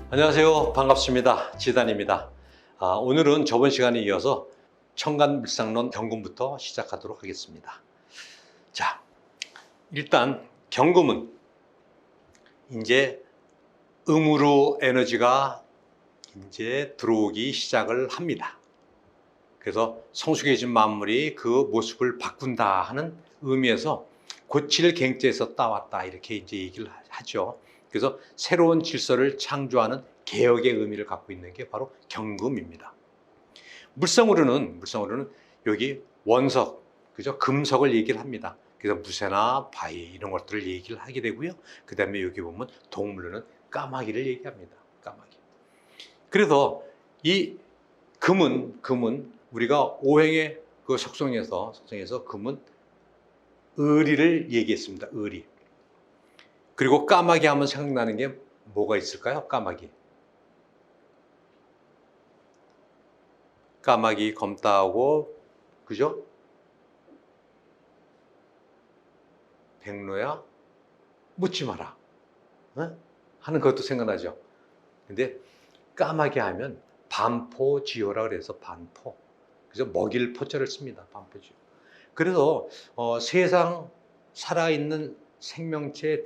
안녕하세요. 반갑습니다. 지단입니다. 오늘은 저번 시간에 이어서 청간밀상론 경금부터 시작하도록 하겠습니다. 자, 일단 경금은 이제 음으로 에너지가 이제 들어오기 시작을 합니다. 그래서 성숙해진 만물이 그 모습을 바꾼다 하는 의미에서 고칠 갱자에서 따왔다 이렇게 이제 얘기를 하죠. 그래서 새로운 질서를 창조하는 개혁의 의미를 갖고 있는 게 바로 경금입니다. 물성으로는 여기 원석, 그죠? 금석을 얘기를 합니다. 그래서 무쇠나 바위 이런 것들을 얘기를 하게 되고요. 그 다음에 여기 보면 동물로는 까마귀를 얘기합니다. 까마귀. 그래서 이 금은 우리가 오행의 그 속성에서 금은 의리를 얘기했습니다. 의리. 그리고 까마귀 하면 생각나는 게 뭐가 있을까요? 까마귀 검다하고, 그죠? 백로야 묻지 마라 하는 것도 생각나죠. 근데 까마귀 하면 반포지효라 그래서 반포, 그래서 먹일 포자를 씁니다. 반포지효. 그래서 세상 살아있는 생명체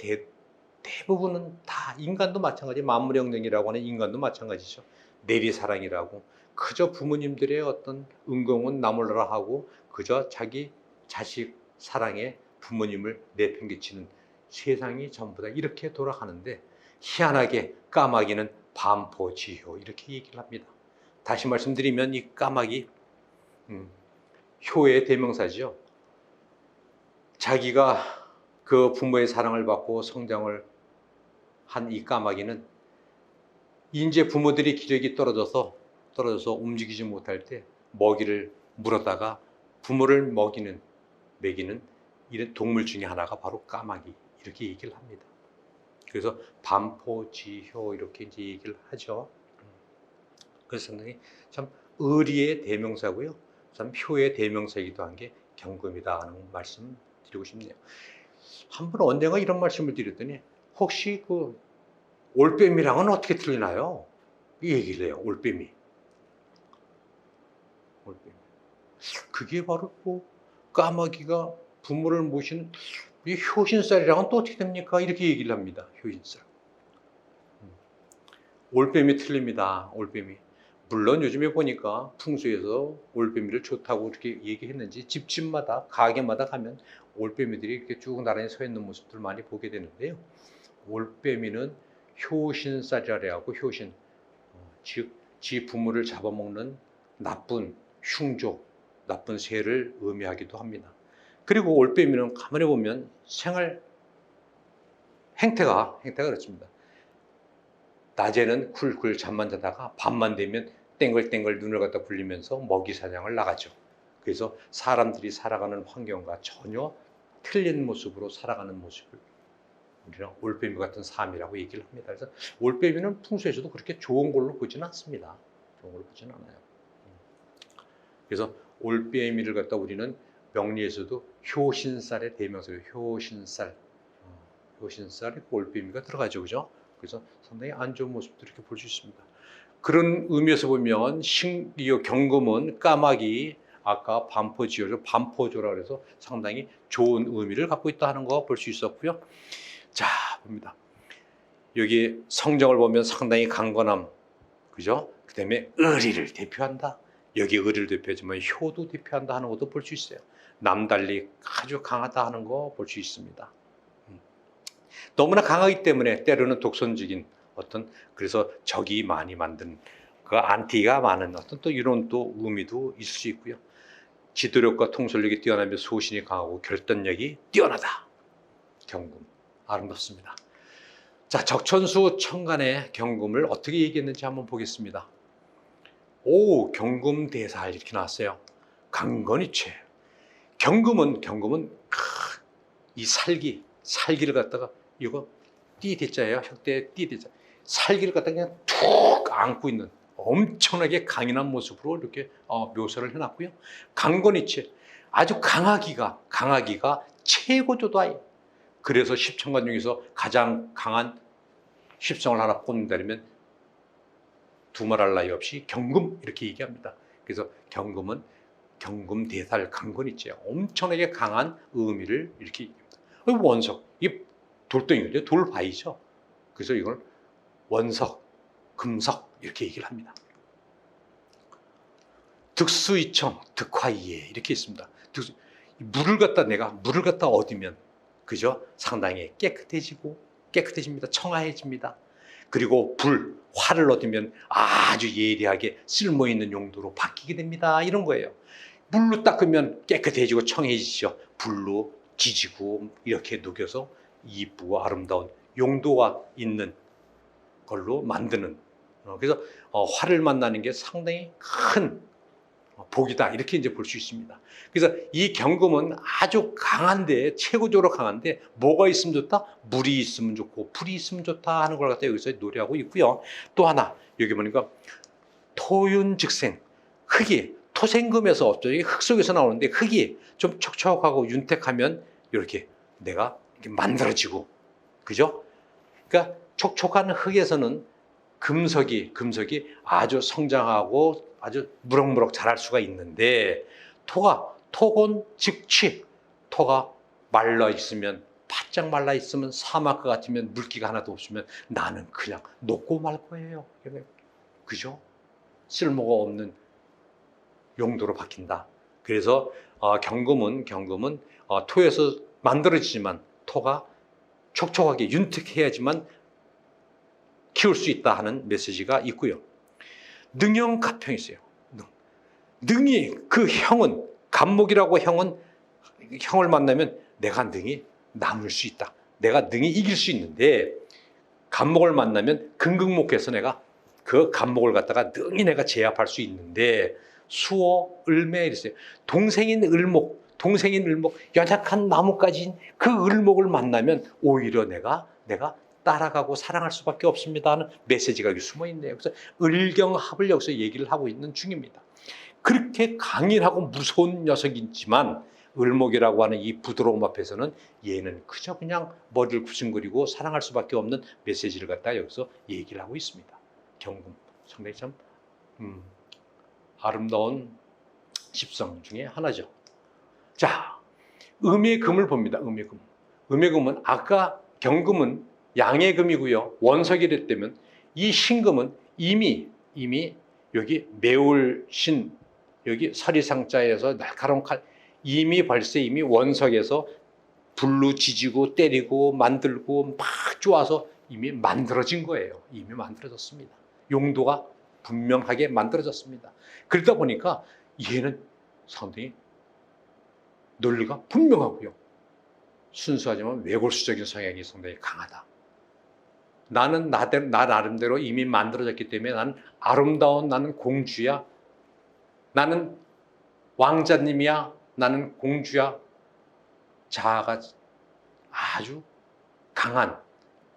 대부분은 다, 인간도 마찬가지, 만물영령이라고 하는 인간도 마찬가지죠. 내리사랑이라고 그저 부모님들의 어떤 은공은 나몰라라 하고 그저 자기 자식 사랑에 부모님을 내팽개치는 세상이 전부 다 이렇게 돌아가는데, 희한하게 까마귀는 반포지효 이렇게 얘기를 합니다. 다시 말씀드리면 이 까마귀 효의 대명사죠. 자기가 그 부모의 사랑을 받고 성장을 한 이 까마귀는 이제 부모들이 기력이 떨어져서 움직이지 못할 때 먹이를 물었다가 부모를 먹이는 이런 동물 중에 하나가 바로 까마귀 이렇게 얘기를 합니다. 그래서 반포지효 이렇게 이제 얘기를 하죠. 그래서 상당히 참 의리의 대명사고요, 참 효의 대명사이기도 한 게 경금이다 하는 말씀 드리고 싶네요. 한 번 언젠가 이런 말씀을 드렸더니 혹시 그 올빼미랑은 어떻게 틀리나요? 이 얘기를 해요. 올빼미. 그게 바로 뭐 까마귀가 부모를 모시는 이 효신살이랑은 또 어떻게 됩니까? 이렇게 얘기를 합니다. 효신살. 올빼미 틀립니다. 올빼미. 물론 요즘에 보니까 풍수에서 올빼미를 좋다고 이렇게 얘기했는지 집집마다 가게마다 가면 올빼미들이 이렇게 쭉 나란히 서 있는 모습들 많이 보게 되는데요. 올빼미는 효신살이라 하고, 효신, 즉 지 부모를 잡아먹는 나쁜 흉족, 나쁜 새를 의미하기도 합니다. 그리고 올빼미는 가만히 보면 생활 행태가 그렇습니다. 낮에는 쿨쿨 잠만 자다가 밤만 되면 땡글땡글 눈을 갖다 굴리면서 먹이 사냥을 나가죠. 그래서 사람들이 살아가는 환경과 전혀 틀린 모습으로 살아가는 모습을 우리는 올빼미 같은 삶이라고 얘기를 합니다. 그래서 올빼미는 풍수에서도 그렇게 좋은 걸로 보지는 않습니다. 좋은 걸로 보지는 않아요. 그래서 올빼미를 갖다 우리는 명리에서도 효신살의 대명사예요. 효신살에 올빼미가 들어가죠, 그죠? 그래서 상당히 안 좋은 모습도 이렇게 볼 수 있습니다. 그런 의미에서 보면 경금은 까마귀, 아까 반포조라 그래서 상당히 좋은 의미를 갖고 있다 하는 거 볼 수 있었고요. 자, 봅니다. 여기 성정을 보면 상당히 강건함, 그죠? 그 다음에 의리를 대표한다. 여기 의리를 대표하지만 효도 대표한다 하는 것도 볼 수 있어요. 남달리 아주 강하다 하는 거 볼 수 있습니다. 너무나 강하기 때문에 때로는 독선적인 그래서 적이 많이 만든 그 안티가 많은 또 이런 또 의미도 있을 수 있고요. 지도력과 통솔력이 뛰어나며 소신이 강하고 결단력이 뛰어나다. 경금 아름답습니다. 자, 적천수 천간의 경금을 어떻게 얘기했는지 한번 보겠습니다. 경금대살 이렇게 나왔어요. 강건이체. 경금은 이 살기를 갖다가 이거 띠대자예요. 혁대 띠대자. 살기를 갖다가 그냥 툭 안고 있는 엄청나게 강인한 모습으로 이렇게 묘사를 해놨고요. 강건이체. 아주 강하기가 최고조다. 그래서 십천간 중에서 가장 강한 십성을 하나 꼽는다면 두말할 나위 없이 경금 이렇게 얘기합니다. 그래서 경금은 경금대살 강건 있죠. 엄청나게 강한 의미를 이렇게 얘기합니다. 원석, 이 돌덩이죠. 돌바위죠. 그래서 이걸 원석, 금석 이렇게 얘기를 합니다. 득수이청, 득화이에 이렇게 있습니다. 내가 물을 갖다 얻으면 그죠? 상당히 깨끗해집니다. 청아해집니다. 그리고 화를 얻으면 아주 예리하게 쓸모있는 용도로 바뀌게 됩니다. 이런 거예요. 물로 닦으면 깨끗해지고 청해지죠. 불로 지지고 이렇게 녹여서 이쁘고 아름다운 용도가 있는 걸로 만드는. 그래서 화를 만나는 게 상당히 큰 복이다 이렇게 이제 볼 수 있습니다. 그래서 이 경금은 아주 강한데 최고적으로 강한데 뭐가 있으면 좋다? 물이 있으면 좋고 불이 있으면 좋다 하는 걸 갖다 여기서 노래하고 있고요. 또 하나 여기 보니까 토윤즉생 흙이 토생금에서 없죠. 이게 흙 속에서 나오는데 흙이 좀 촉촉하고 윤택하면 이렇게 내가 이렇게 만들어지고 그죠? 그러니까 촉촉한 흙에서는 금석이 아주 성장하고 아주 무럭무럭 자랄 수가 있는데 토건 즉취 토가 말라 있으면 바짝 말라 있으면 사막 같으면 물기가 하나도 없으면 나는 그냥 녹고 말 거예요. 그죠? 쓸모가 없는 용도로 바뀐다. 그래서 경금은 토에서 만들어지지만 토가 촉촉하게 윤택해야지만 키울 수 있다 하는 메시지가 있고요. 능형갑형이 있어요. 능이 그 형은 갑목이라고 형을 만나면 내가 능이 남을 수 있다. 내가 능이 이길 수 있는데 갑목을 만나면 금극목해서 내가 그 갑목을 갖다가 능히 내가 제압할 수 있는데 수호 을매 이랬어요. 동생인 을목 연약한 나뭇가지인 그 을목을 만나면 오히려 내가 따라가고 사랑할 수밖에 없습니다 하는 메시지가 여기 숨어 있네요. 그래서 을경합을 여기서 얘기를 하고 있는 중입니다. 그렇게 강인하고 무서운 녀석이지만 을목이라고 하는 이 부드러움 앞에서는 얘는 그저 그냥 머리를 굽신거리고 사랑할 수밖에 없는 메시지를 갖다 여기서 얘기를 하고 있습니다. 경금 상당히 참 아름다운 십성 중에 하나죠. 자, 음의 금을 봅니다. 음의 금은 아까 경금은 양의 금이고요. 원석이 됐다면 이 신금은 이미 여기 매울신 여기 서리상자에서 날카로운 칼 이미 원석에서 불로 지지고 때리고 만들고 막 쪼아서 이미 만들어진 거예요. 이미 만들어졌습니다. 용도가 분명하게 만들어졌습니다. 그러다 보니까 얘는 상당히 논리가 분명하고요. 순수하지만 외골수적인 성향이 상당히 강하다. 나는 나 나름대로 이미 만들어졌기 때문에 나는 아름다운 나는 공주야. 나는 왕자님이야. 나는 공주야. 자아가 아주 강한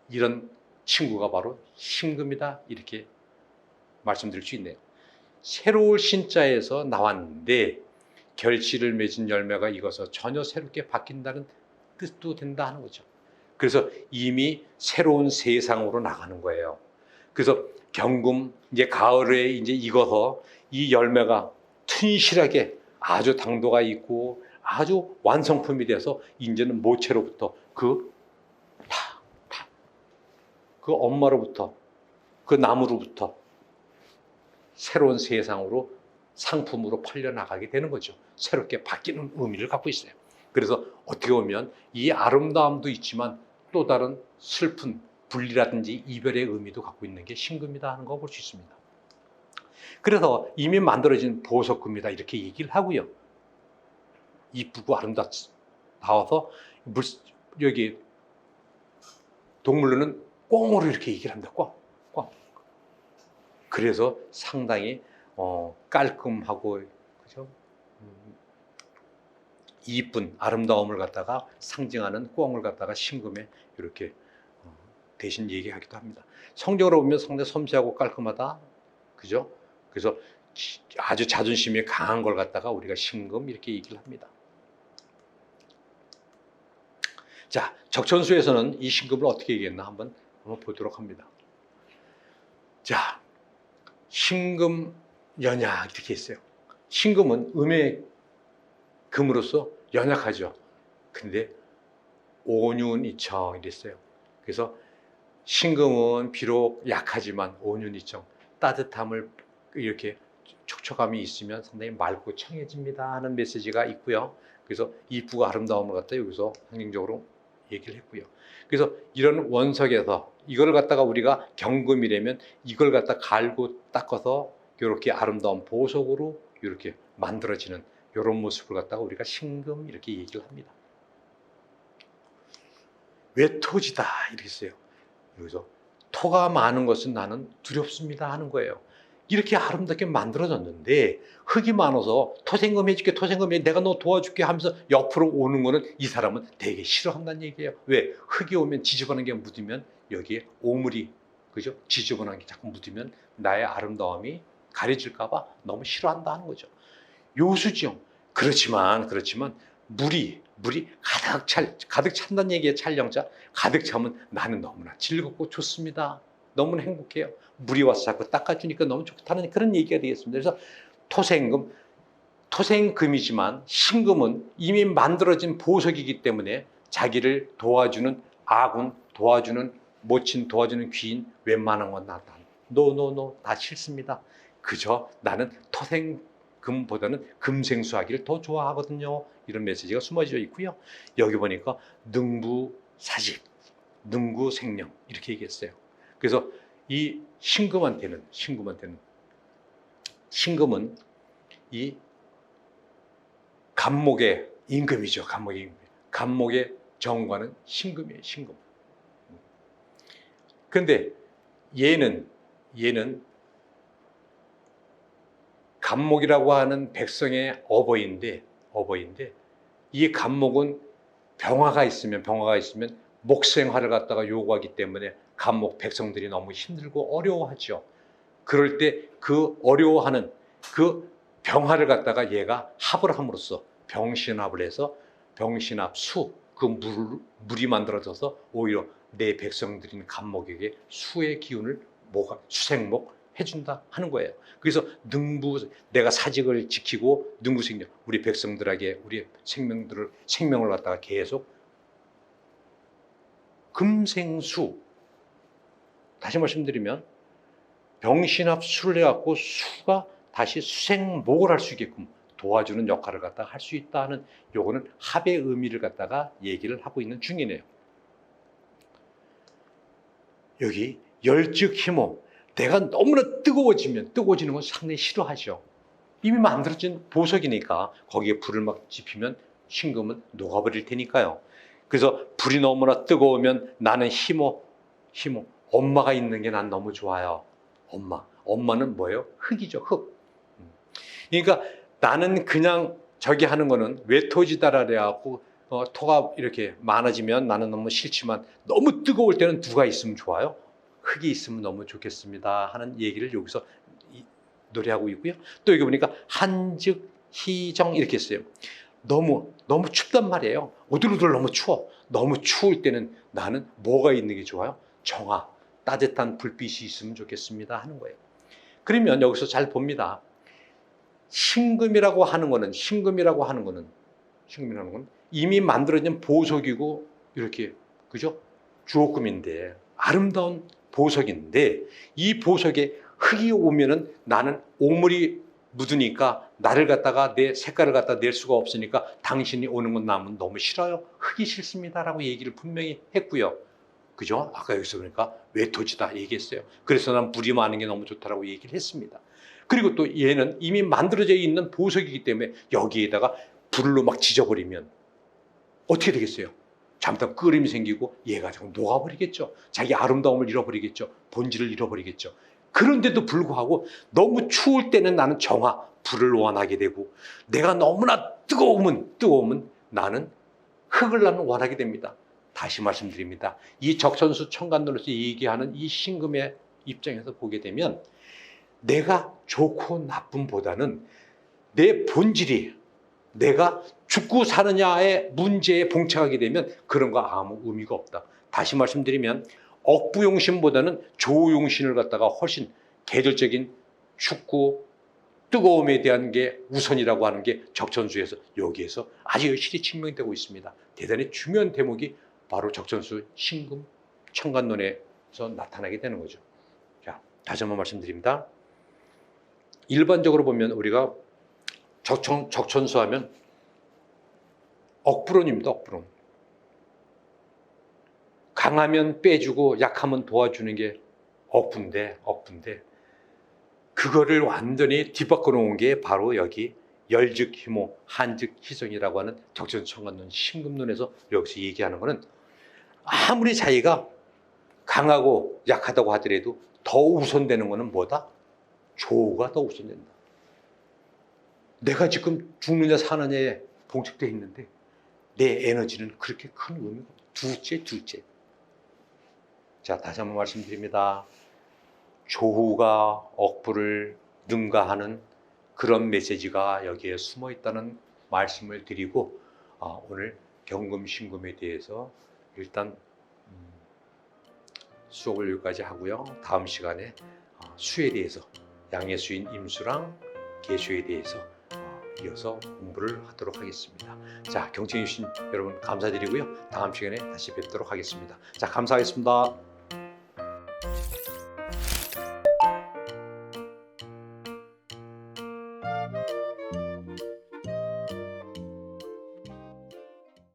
이런 친구가 바로 신금이다. 이렇게 말씀드릴 수 있네요. 새로울 신자에서 나왔는데 결실을 맺은 열매가 익어서 전혀 새롭게 바뀐다는 뜻도 된다 하는 거죠. 그래서 이미 새로운 세상으로 나가는 거예요. 그래서 경금 이제 가을에 이제 익어서 이 열매가 튼실하게 아주 당도가 있고 아주 완성품이 돼서 이제는 모체로부터 그 엄마로부터 그 나무로부터 새로운 세상으로 상품으로 팔려나가게 되는 거죠. 새롭게 바뀌는 의미를 갖고 있어요. 그래서 어떻게 보면 이 아름다움도 있지만 또 다른 슬픈 분리라든지 이별의 의미도 갖고 있는 게 신금이다 하는 거 볼 수 있습니다. 그래서 이미 만들어진 보석금이다 이렇게 얘기를 하고요. 이쁘고 아름다워서 여기 동물로는 꽁으로 이렇게 얘기를 합니다. 꽁. 그래서 상당히 깔끔하고 그죠? 이쁜 아름다움을 갖다가 상징하는 꽁을 갖다가 신금에 이렇게 대신 얘기하기도 합니다. 성경으로 보면 상당히 섬세하고 깔끔하다, 그죠? 그래서 아주 자존심이 강한 걸 갖다가 우리가 신금 이렇게 얘기를 합니다. 자, 적천수에서는 이 신금을 어떻게 얘기했나 한번 보도록 합니다. 자, 신금 연약 이렇게 있어요. 신금은 음의 금으로서 연약하죠. 근데 온윤이청 이랬어요. 그래서 신금은 비록 약하지만 온윤이청, 따뜻함을 이렇게 촉촉함이 있으면 상당히 맑고 청해집니다 하는 메시지가 있고요. 그래서 이쁘고 아름다움을 갖다 여기서 상징적으로 얘기를 했고요. 그래서 이런 원석에서 이걸 갖다가 우리가 경금이라면 이걸 갖다 갈고 닦아서 이렇게 아름다운 보석으로 이렇게 만들어지는 이런 모습을 갖다가 우리가 신금 이렇게 얘기를 합니다. 왜 토지다 이렇게 써요. 여기서 토가 많은 것은 나는 두렵습니다 하는 거예요. 이렇게 아름답게 만들어졌는데 흙이 많아서 토생금 해줄게, 토생금 해, 내가 너 도와줄게 하면서 옆으로 오는 거는 이 사람은 되게 싫어한다는 얘기예요. 왜? 흙이 오면 지저분한 게 묻으면 여기에 오물이, 그죠? 지저분한 게 자꾸 묻으면 나의 아름다움이 가려질까 봐 너무 싫어한다는 거죠. 요수지형. 그렇지만 물이 가득 찬다는 얘기에 찰령자, 가득 차면 나는 너무나 즐겁고 좋습니다. 너무나 행복해요. 물이 와서 자꾸 닦아주니까 너무 좋다는 그런 얘기가 되겠습니다. 그래서 토생금, 토생금이지만 신금은 이미 만들어진 보석이기 때문에 자기를 도와주는 아군, 도와주는 모친, 도와주는 귀인 웬만한 건 나 나 싫습니다. 그저 나는 토생금보다는 금생수하기를 더 좋아하거든요. 이런 메시지가 숨어져 있고요. 여기 보니까 능부사직, 능구생령 이렇게 얘기했어요. 그래서 이 신금은 이 간목의 임금이죠. 간목의 정관은 신금이에요. 신금. 그런데 얘는 간목이라고 하는 백성의 어버이인데 이 간목은 병화가 있으면 목생활을 갖다가 요구하기 때문에 간목 백성들이 너무 힘들고 어려워하죠. 그럴 때 그 어려워하는 그 병화를 갖다가 얘가 합을 함으로써 병신합을 해서 병신합 수, 그 물이 만들어져서 오히려 내 백성들인 간목에게 수의 기운을 수생목 해준다 하는 거예요. 그래서 내가 사직을 지키고 능구생령, 우리 백성들에게 우리 생명을 갖다가 계속 금생수, 다시 말씀드리면 병신합 수를 해갖고 수가 다시 수생목을 할 수 있게끔 도와주는 역할을 갖다가 할 수 있다는, 요거는 합의 의미를 갖다가 얘기를 하고 있는 중이네요. 여기 열즉 희모, 내가 너무나 뜨거워지는 건 상당히 싫어하죠. 이미 만들어진 보석이니까 거기에 불을 막 지피면 신금은 녹아버릴 테니까요. 그래서 불이 너무나 뜨거우면 나는 희모, 엄마가 있는 게 난 너무 좋아요. 엄마는 뭐예요? 흙이죠, 흙. 그러니까 나는 그냥 저기 하는 거는 외토지다라 그래갖고 토가 이렇게 많아지면 나는 너무 싫지만 너무 뜨거울 때는 누가 있으면 좋아요? 흙이 있으면 너무 좋겠습니다 하는 얘기를 여기서 노래하고 있고요. 또 여기 보니까 한즉 희정 이렇게 했어요. 너무 춥단 말이에요. 오들오들 너무 추워. 너무 추울 때는 나는 뭐가 있는 게 좋아요? 정화, 따뜻한 불빛이 있으면 좋겠습니다 하는 거예요. 그러면 여기서 잘 봅니다. 신금이라고 하는 거는 이미 만들어진 보석이고 이렇게, 그죠? 주옥금인데 아름다운 보석인데 이 보석에 흙이 오면은 나는 오물이 묻으니까 나를 갖다가 내 색깔을 갖다 낼 수가 없으니까 당신이 오는 건 나는 너무 싫어요. 흙이 싫습니다라고 얘기를 분명히 했고요. 그죠? 아까 여기서 그러니까 외토지다 얘기했어요. 그래서 난 물이 많은 게 너무 좋다라고 얘기를 했습니다. 그리고 또 얘는 이미 만들어져 있는 보석이기 때문에 여기에다가 불로 막 지져버리면 어떻게 되겠어요? 잘못하면 끓음이 생기고 얘가 자꾸 녹아버리겠죠. 자기 아름다움을 잃어버리겠죠. 본질을 잃어버리겠죠. 그런데도 불구하고 너무 추울 때는 나는 정화, 불을 원하게 되고 내가 너무나 뜨거우면 나는 흙을 나는 원하게 됩니다. 다시 말씀드립니다. 이 적선수 청간론에서 얘기하는 이 신금의 입장에서 보게 되면 내가 좋고 나쁨보다는 내 본질이 내가 죽고 사느냐의 문제에 봉착하게 되면 그런 거 아무 의미가 없다. 다시 말씀드리면 억부용신보다는 조용신을 갖다가 훨씬 계절적인 춥고 뜨거움에 대한 게 우선이라고 하는 게 적천수에서 여기에서 아주 여실히 증명되고 있습니다. 대단히 중요한 대목이 바로 적천수 신금 청관론에서 나타나게 되는 거죠. 자, 다시 한번 말씀드립니다. 일반적으로 보면 우리가 적천수 하면 억부론입니다. 억부론. 강하면 빼주고 약하면 도와주는 게 억부인데 그거를 완전히 뒤바꿔 놓은 게 바로 여기 열즉 희모, 한즉 희성이라고 하는 적천청관론 신금론에서 여기서 얘기하는 거는 아무리 자기가 강하고 약하다고 하더라도 더 우선되는 거는 뭐다? 조가 더 우선된다. 내가 지금 죽느냐 사느냐에 봉착되어 있는데 내 에너지는 그렇게 큰 의미가 없다. 둘째. 자, 다시 한번 말씀드립니다. 조후가 억부를 능가하는 그런 메시지가 여기에 숨어 있다는 말씀을 드리고 오늘 경금 신금에 대해서 일단 수업을 여기까지 하고요. 다음 시간에 수에 대해서 양의 수인 임수랑 계수에 대해서 이어서 공부를 하도록 하겠습니다. 자, 경청해 주신 여러분 감사드리고요. 다음 시간에 다시 뵙도록 하겠습니다. 자, 감사하겠습니다.